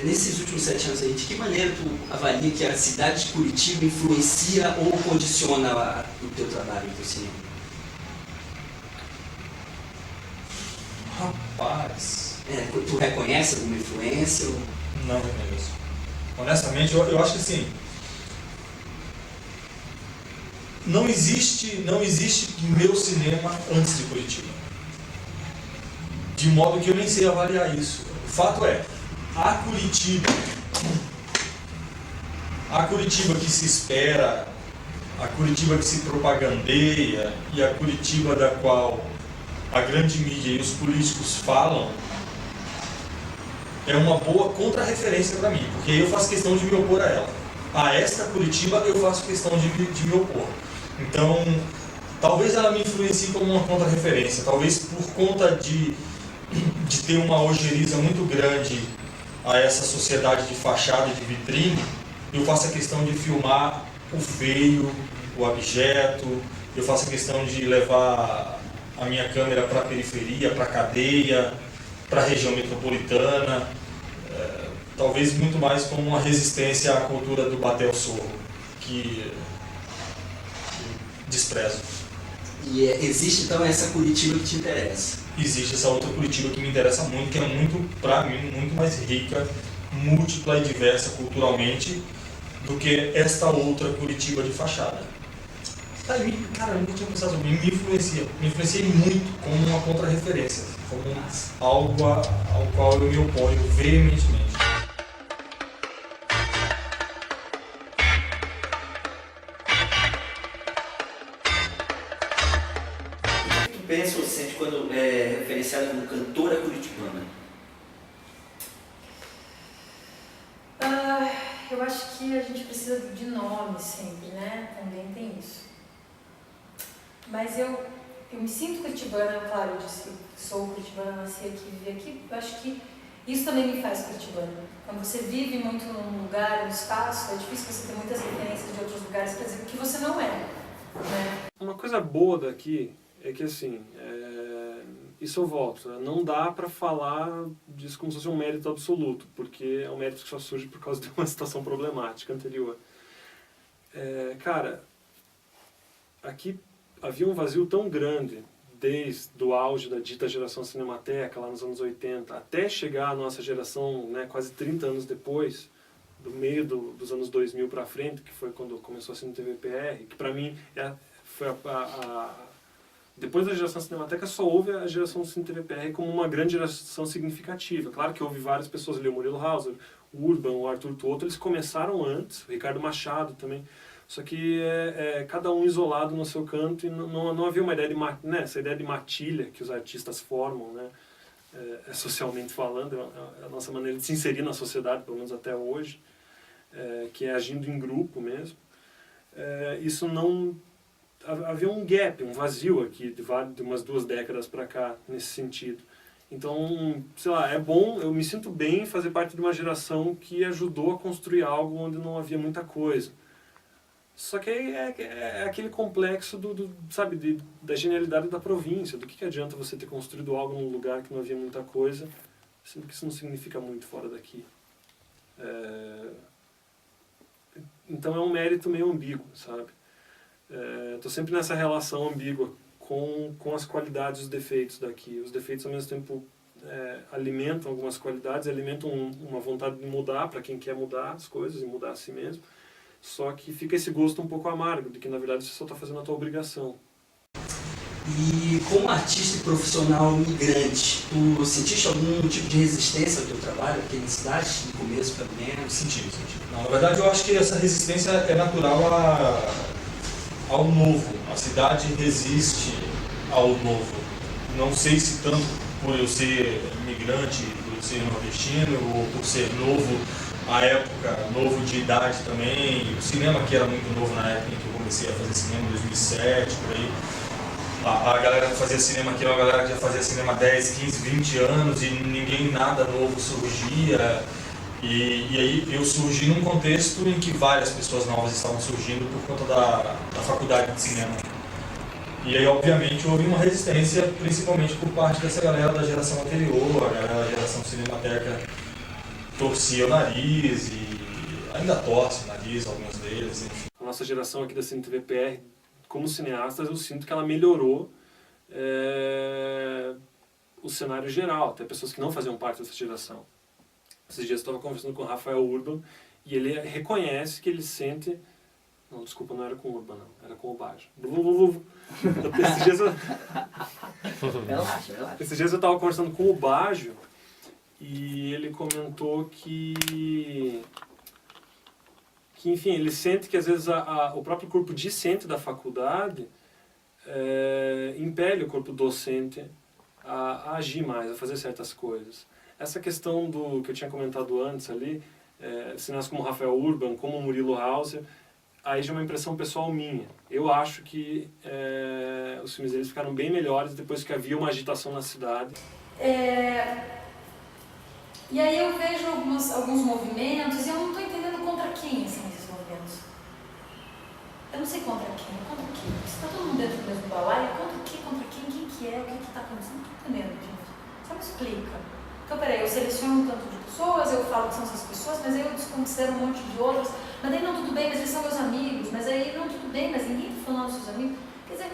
nesses últimos 7 anos aí, de que maneira tu avalia que a cidade de Curitiba influencia ou condiciona o teu trabalho no cinema? Rapaz... Tu reconhece alguma influência? Ou... Não reconheço. Honestamente, eu acho que assim... Não existe meu cinema antes de Curitiba. De modo que eu nem sei avaliar isso. O fato é, a Curitiba que se espera, a Curitiba que se propagandeia e a Curitiba da qual a grande mídia e os políticos falam, é uma boa contra-referência para mim, porque eu faço questão de me opor a ela. A esta Curitiba eu faço questão de me opor. Então, talvez ela me influencie como uma contra-referência, talvez por conta de ter uma ojeriza muito grande a essa sociedade de fachada e de vitrine, eu faço a questão de filmar o feio, o abjeto, eu faço a questão de levar a minha câmera para a periferia, para a cadeia, para a região metropolitana, talvez muito mais como uma resistência à cultura do batel sorro, que desprezo. E existe então essa Curitiba que te interessa? Existe essa outra Curitiba que me interessa muito, que é muito, para mim, muito mais rica, múltipla e diversa culturalmente do que esta outra Curitiba de fachada. Cara, eu nunca tinha pensado sobre isso. Me influenciei muito como uma contra-referência, como algo ao qual eu me oponho veementemente. O que tu pensa ou sente quando é referenciado como cantora curitibana? Eu acho que a gente precisa de nome sempre, né? Também tem isso. Mas eu me sinto curitibana, claro, eu disse que sou curitibana, nasci aqui, vivi aqui. Eu acho que isso também me faz curitibana. Quando você vive muito num lugar, num espaço, é difícil você ter muitas referências de outros lugares para dizer o que você não é, né? Uma coisa boa daqui é que, assim, isso eu volto, não dá para falar disso como se fosse um mérito absoluto, porque é um mérito que só surge por causa de uma situação problemática anterior. Cara, aqui havia um vazio tão grande, desde o auge da dita geração Cinemateca, lá nos anos 80, até chegar à nossa geração, né, quase 30 anos depois, do meio dos anos 2000 para frente, que foi quando começou a Cine TV PR, que para mim foi depois da geração Cinemateca só houve a geração Cine TV PR como uma grande geração significativa. Claro que houve várias pessoas ali, o Murilo Hauser, o Urban, o Arthur Tuoto, eles começaram antes, o Ricardo Machado também. Só que cada um isolado no seu canto e não havia uma ideia de essa ideia de matilha que os artistas formam, né? Socialmente falando, é a nossa maneira de se inserir na sociedade, pelo menos até hoje, que é agindo em grupo mesmo. Isso não... Havia um gap, um vazio aqui de umas 2 décadas para cá, nesse sentido. Então, sei lá, é bom, eu me sinto bem em fazer parte de uma geração que ajudou a construir algo onde não havia muita coisa. Só que é aquele complexo sabe, da genialidade da província, do que adianta você ter construído algo num lugar que não havia muita coisa, sendo que isso não significa muito fora daqui. Então é um mérito meio ambíguo, sabe? Estou sempre nessa relação ambígua com as qualidades e os defeitos daqui. Os defeitos, ao mesmo tempo, alimentam algumas qualidades, alimentam uma vontade de mudar para quem quer mudar as coisas e mudar a si mesmo. Só que fica esse gosto um pouco amargo, de que na verdade você só está fazendo a tua obrigação. E como artista e profissional migrante, tu sentiste algum tipo de resistência ao teu trabalho aqui na cidade, no começo pelo menos? Senti. Não, na verdade eu acho que essa resistência é natural ao novo. A cidade resiste ao novo. Não sei se tanto por eu ser migrante, por eu ser nordestino, ou por ser novo à época, novo de idade também. O cinema que era muito novo na época em que eu comecei a fazer cinema, em 2007, por aí. A galera que fazia cinema aqui era uma galera que já fazia cinema há 10, 15, 20 anos e ninguém, nada novo surgia. E aí eu surgi num contexto em que várias pessoas novas estavam surgindo por conta da faculdade de cinema. E aí, obviamente, houve uma resistência, principalmente por parte dessa galera da geração anterior, a galera da geração Cinemateca torcia o nariz e ainda torce o nariz, alguns deles, enfim. A nossa geração aqui da CineTV-PR, como cineastas, eu sinto que ela melhorou o cenário geral, até pessoas que não faziam parte dessa geração. Esses dias eu estava conversando com o Rafael Urban e ele reconhece que ele sente... Não, desculpa, não era com o Urban, não. Era com o Baggio. Esses dias eu... Relaxa. Esses dias eu estava conversando com o Baggio e ele comentou que enfim, ele sente que às vezes o próprio corpo discente da faculdade impele o corpo docente a agir mais, a fazer certas coisas. Essa questão do que eu tinha comentado antes ali, cineastas como Rafael Urban, como Murilo Hauser, aí já é uma impressão pessoal minha. Eu acho que os filmes deles ficaram bem melhores depois que havia uma agitação na cidade. E aí eu vejo alguns movimentos e eu não estou entendendo contra quem são esses movimentos. Eu não sei contra quem. Se está todo mundo dentro do mesmo balaio, contra quem, quem que é, o que está acontecendo? Não estou entendendo, gente. Só me explica. Então, peraí, eu seleciono um tanto de pessoas, eu falo que são essas pessoas, mas aí eu desconsidero um monte de outras. Mas aí não, tudo bem, mas eles são meus amigos. Mas aí não, tudo bem, mas ninguém está falando dos seus amigos. Quer dizer,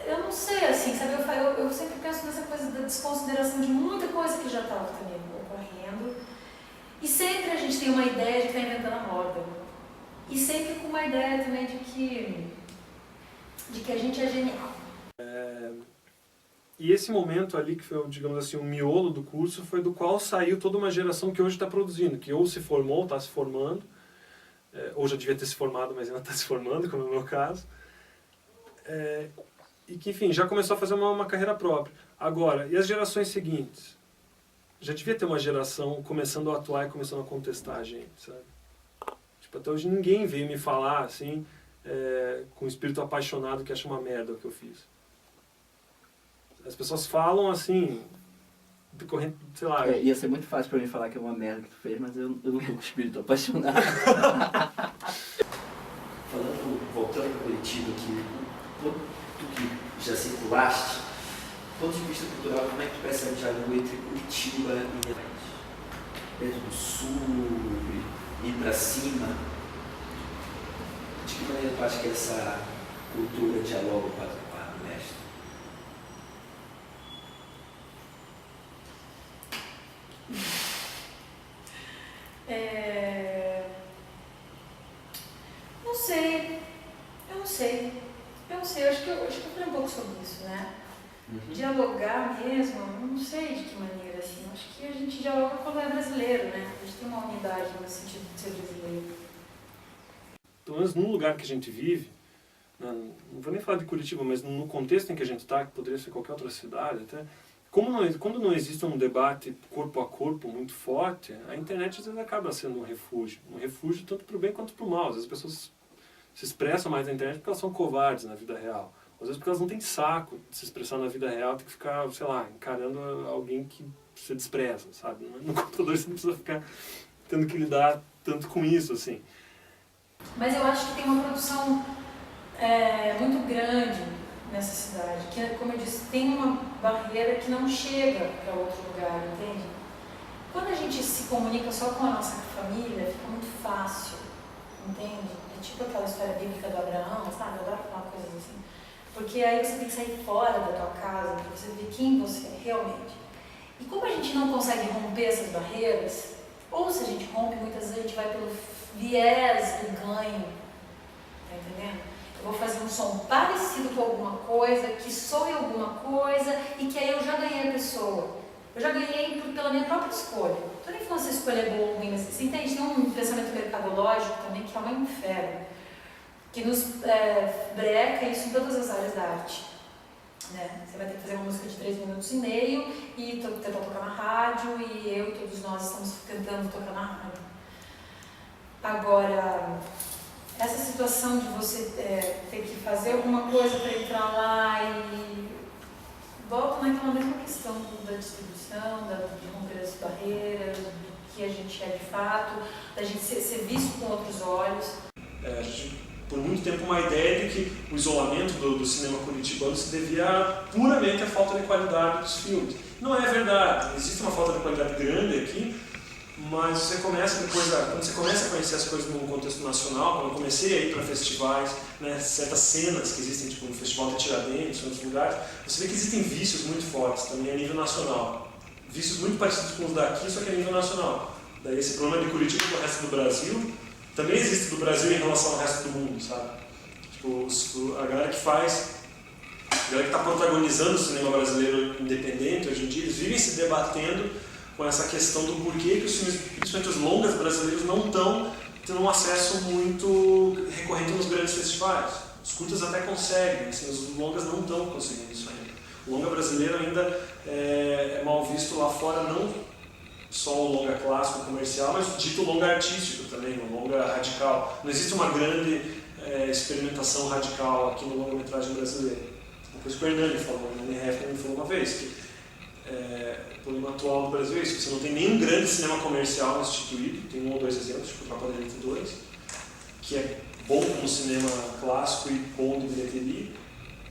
eu não sei, assim, sabe? Eu sempre penso nessa coisa da desconsideração de muita coisa que já estava também ocorrendo. E sempre a gente tem uma ideia de que está inventando a roda. E sempre com uma ideia também de que a gente é genial. E esse momento ali, que foi, digamos assim, o miolo do curso, foi do qual saiu toda uma geração que hoje está produzindo, que ou se formou, está se formando, ou já devia ter se formado, mas ainda está se formando, como é o meu caso, e que, enfim, já começou a fazer uma carreira própria. Agora, e as gerações seguintes? Já devia ter uma geração começando a atuar e começando a contestar a gente, sabe? Tipo, até hoje ninguém veio me falar, assim, com um espírito apaixonado que acha uma merda o que eu fiz. As pessoas falam assim, decorrente, sei lá... ia ser muito fácil pra mim falar que é uma merda que tu fez, mas eu não tô com espírito apaixonado. Voltando para Curitiba aqui, tu que já circulaste, do ponto de vista cultural, como é que tu percebe o diálogo entre Curitiba e Relente? Dentro do sul, ir pra cima, de que maneira tu acha que essa cultura dialoga com a do mestre? Eu não sei, eu acho que eu falei um pouco sobre isso, né? Dialogar mesmo, eu não sei de que maneira, assim, acho que a gente dialoga quando é brasileiro, né? A gente tem uma unidade no sentido de ser brasileiro. Pelo menos no lugar que a gente vive, né, não vou nem falar de Curitiba, mas no contexto em que a gente está, que poderia ser qualquer outra cidade até, quando não existe um debate corpo a corpo muito forte, a internet às vezes acaba sendo um refúgio tanto para o bem quanto para o mal. Às vezes as pessoas se expressam mais na internet porque elas são covardes na vida real. Às vezes porque elas não têm saco de se expressar na vida real, tem que ficar, sei lá, encarando alguém que você despreza, sabe? No computador você não precisa ficar tendo que lidar tanto com isso, assim. Mas eu acho que tem uma produção muito grande nessa cidade, que, como eu disse, tem uma barreira que não chega para outro lugar, entende? Quando a gente se comunica só com a nossa família, fica muito fácil, entende? É tipo aquela história bíblica do Abraão, sabe? Eu adoro falar coisas assim. Porque aí você tem que sair fora da tua casa para você ver quem você é realmente. E como a gente não consegue romper essas barreiras, ou se a gente rompe, muitas vezes a gente vai pelo viés do ganho, tá entendendo? Eu vou fazer um som parecido com alguma coisa, que soe alguma coisa, e que aí eu já ganhei a pessoa. Eu já ganhei pela minha própria escolha. Não estou nem falando se a escolha é boa ou ruim, mas você entende? Tem um pensamento mercadológico também que é um inferno, que nos breca isso em todas as áreas da arte. Né? Você vai ter que fazer uma música de 3 minutos e meio e tentar tocar na rádio, e eu e todos nós estamos tentando tocar na rádio. Agora, essa situação de você ter que fazer alguma coisa para entrar lá e volta naquela mesma questão da distribuição, de romper as barreiras, do que a gente é de fato, da gente ser visto com outros olhos. Por muito tempo, uma ideia de que o isolamento do cinema curitibano se devia puramente à falta de qualidade dos filmes. Não é verdade, existe uma falta de qualidade grande aqui, Mas você começa depois, quando você começa a conhecer as coisas no contexto nacional, quando eu comecei a ir para festivais, né, certas cenas que existem, tipo no Festival de Tiradentes, em outros lugares, você vê que existem vícios muito fortes também a nível nacional. Vícios muito parecidos com os daqui, só que a nível nacional. Daí esse problema de Curitiba com o resto do Brasil, também existe do Brasil em relação ao resto do mundo, sabe? Tipo, a galera que faz, a galera que está protagonizando o cinema brasileiro independente hoje em dia, eles vivem se debatendo com essa questão do porquê que os filmes, principalmente os longas brasileiros, não estão tendo um acesso muito recorrente nos grandes festivais. Os curtas até conseguem, assim, os longas não estão conseguindo isso ainda. O longa brasileiro ainda é mal visto lá fora, não só o longa clássico comercial, mas o dito longa artístico também, o longa radical. Não existe uma grande experimentação radical aqui no longa-metragem brasileiro. Uma coisa que o Hernani falou, o Hernani Hefner me falou uma vez, que o problema atual do Brasil é isso, você não tem nenhum grande cinema comercial instituído, tem 1 ou 2 exemplos, tipo Tropa da Elite 2, que é bom como cinema clássico e bom de bilheteria,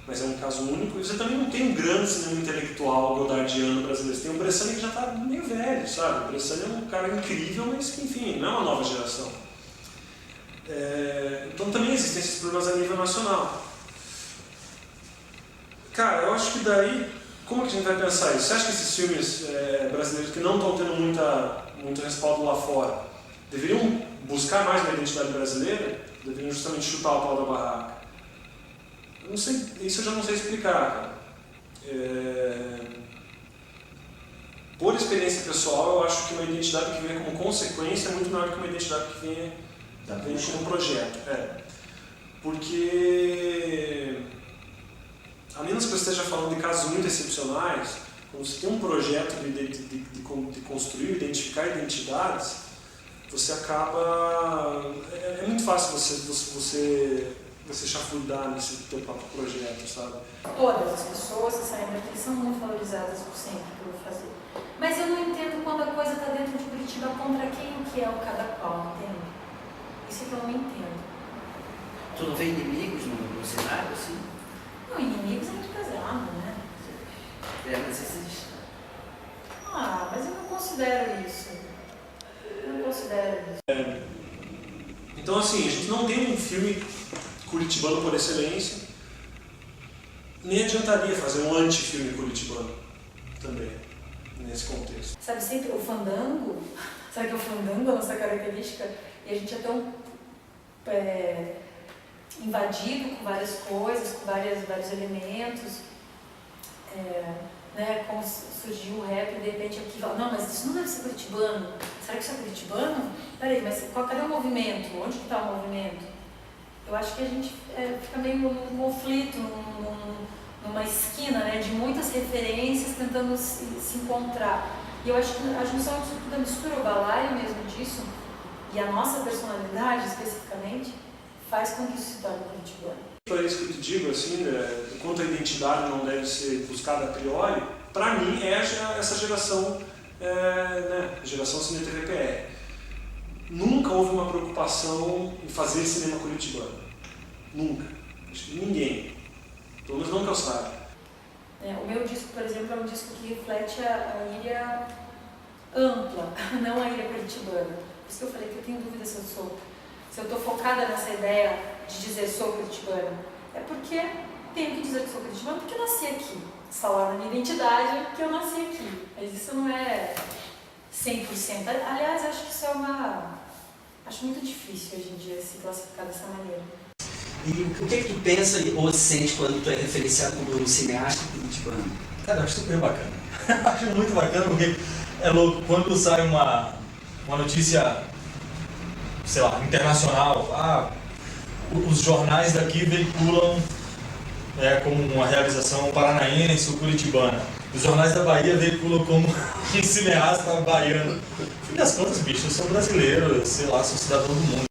mas é um caso único. E você também não tem um grande cinema intelectual godardiano brasileiro, você tem o Bressani que já está meio velho, sabe? O Bressani é um cara incrível, mas que, enfim, não é uma nova geração. Então também existem esses problemas a nível nacional. Cara, eu acho que daí, como que a gente vai pensar isso? Você acha que esses filmes brasileiros que não estão tendo muito respaldo lá fora deveriam buscar mais uma identidade brasileira? Deveriam justamente chutar o pau da barraca? Eu não sei, isso eu já não sei explicar, cara. Por experiência pessoal, eu acho que uma identidade que vem como consequência é muito maior do que uma identidade que vem como projeto. Porque, a menos que eu esteja falando de casos muito excepcionais, quando você tem um projeto de construir, identificar identidades, você acaba... É muito fácil você chafurdar nesse teu próprio projeto, sabe? Todas as pessoas que saem daqui são muito valorizadas por sempre que eu vou fazer. Mas eu não entendo quando a coisa está dentro de Curitiba contra quem o que é o cada qual, entende? Isso que eu não entendo. Tu não vê inimigos no cenário, assim? Não, inimigos é muito pesado, né? Mas existe. Mas eu não considero isso. Eu não considero isso. Então, assim, a gente não tem um filme curitibano por excelência, nem adiantaria fazer um anti-filme curitibano também, nesse contexto. Sabe, sempre o fandango, sabe que o fandango é a nossa característica, e a gente é tão invadido com várias coisas, com vários elementos, né, como surgiu o rap e de repente aqui fala, não, mas isso não deve ser curitibano, será que isso é curitibano? Peraí, mas cadê o movimento? Onde que está o movimento? Eu acho que a gente fica meio num conflito, numa esquina, né, de muitas referências tentando se encontrar. E eu acho que a junção da mistura, o balaio mesmo disso, e a nossa personalidade especificamente, faz com que isso se torne curitibano. Para isso que eu te digo, assim, enquanto a identidade não deve ser buscada a priori, para mim é essa geração, geração Cine TVPR. Nunca houve uma preocupação em fazer cinema curitibano. Nunca. Acho que ninguém. Pelo menos não que eu saiba. O meu disco, por exemplo, é um disco que reflete a ilha ampla, não a ilha curitibana. Por isso que eu falei que eu tenho dúvida se eu estou focada nessa ideia de dizer sou curitibana. É porque tenho que dizer que sou curitibana porque eu nasci aqui. Está lá na minha identidade que eu nasci aqui. Mas isso não é 100%. Aliás, acho que isso acho muito difícil hoje em dia se classificar dessa maneira. E o que é que tu pensa ou sente quando tu é referenciado como um cineasta curitibano? Cara, eu acho super bacana. Acho muito bacana porque é louco, quando sai uma notícia, sei lá, internacional, os jornais daqui veiculam como uma realização paranaense ou curitibana. Os jornais da Bahia veiculam como um cineasta baiano. No fim das contas, bicho, eu sou brasileiro, sei lá, sou cidadão do mundo.